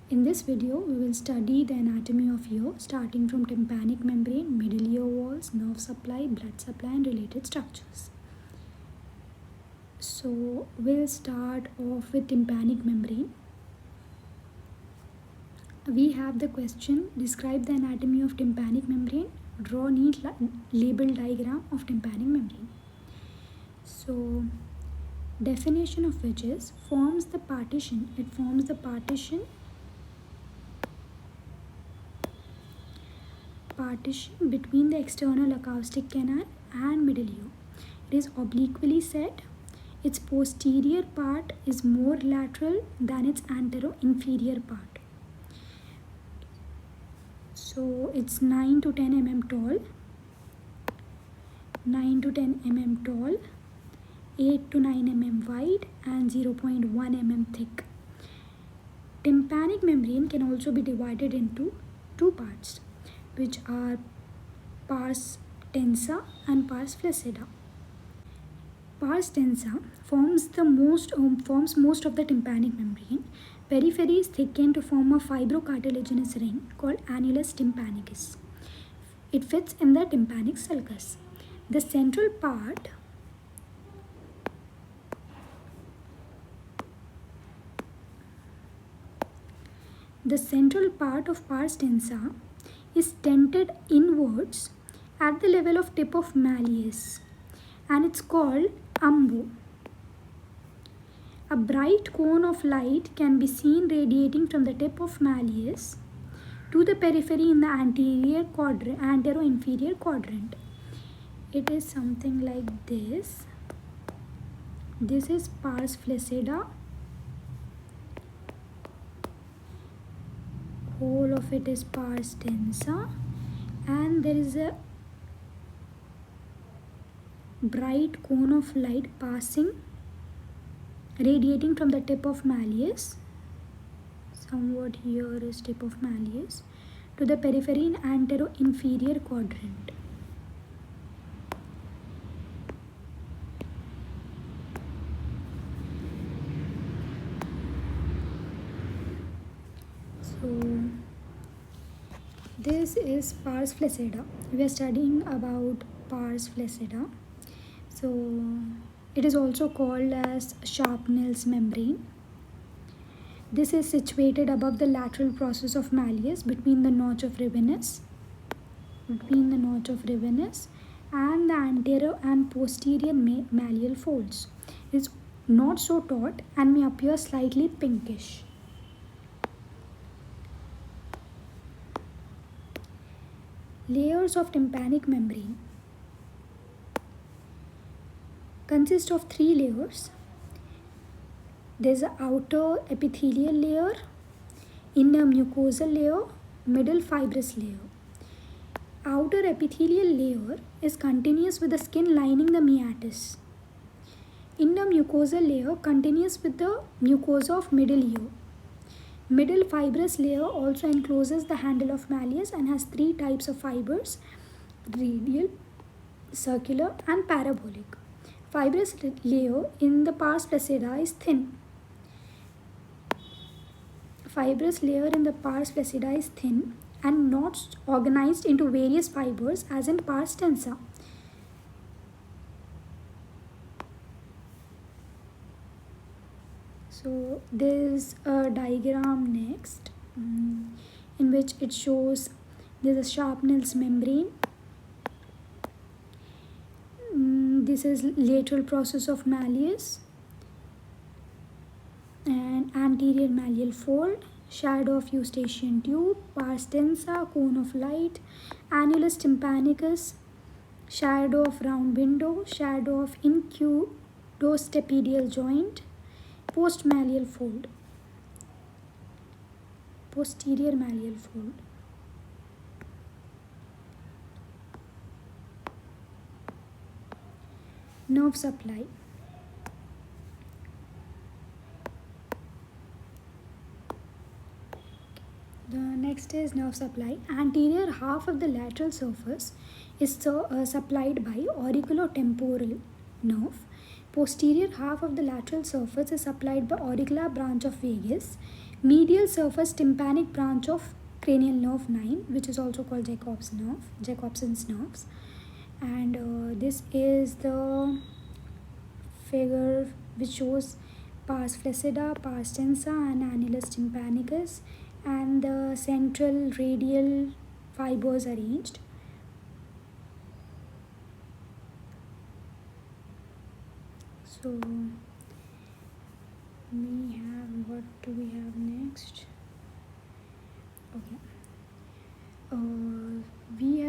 In this video, we will study the anatomy of ear starting from tympanic membrane, middle ear walls, nerve supply, blood supply and related structures. So, we'll start off with tympanic membrane. We have the question, describe the anatomy of tympanic membrane, draw neat label diagram of tympanic membrane. So, definition of which is, it forms the partition between the external acoustic canal and middle ear. It is obliquely set. Its posterior part is more lateral than its antero-inferior part. So it's 9 to 10 mm tall, 8 to 9 mm wide and 0.1 mm thick. Tympanic membrane can also be divided into two parts, which are pars tensa and pars flaccida. Pars tensa forms most of the tympanic membrane. Periphery is thickened to form a fibrocartilaginous ring called annulus tympanicus. It fits in the tympanic sulcus. The central part of pars tensa is dented inwards at the level of tip of malleus, and it's called umbo. A bright cone of light can be seen radiating from the tip of malleus to the periphery in the antero-inferior quadrant. It is something like this. This is pars flaccida. Whole of it is pars tensa, and there is a bright cone of light radiating from the tip of malleus, somewhat here is tip of malleus, to the periphery in antero-inferior quadrant. So this is pars flaccida. We are studying about pars flaccida. So it is also called as Sharpnell's membrane. This is situated above the lateral process of malleus between the notch of Ravenous and the anterior and posterior malleal folds. It is not so taut and may appear slightly pinkish. Layers of tympanic membrane consist of three layers. There is an outer epithelial layer, inner mucosal layer, middle fibrous layer. Outer epithelial layer is continuous with the skin lining the meatus. Inner mucosal layer continuous with the mucosa of middle ear. Middle fibrous layer also encloses the handle of malleus and has three types of fibers: radial, circular and parabolic. Fibrous layer in the pars flaccida is thin. And not organized into various fibers as in pars tensa. So there is a diagram next in which it shows there is a Sharpnell's membrane. This is lateral process of malleus and anterior malleal fold, shadow of eustachian tube, pars tensa, cone of light, annulus tympanicus, shadow of round window, shadow of incudostapedial joint, posterior malleal fold. Nerve supply. The next is nerve supply. Anterior half of the lateral surface is supplied by auriculotemporal nerve. Posterior half of the lateral surface is supplied by auricular branch of vagus. Medial surface tympanic branch of cranial nerve 9, which is also called Jacobson's nerves. And this is the figure which shows pars flaccida, pars tensa, and annulus tympanicus, and the central radial fibers arranged. So we have, what do we have next? Okay. We have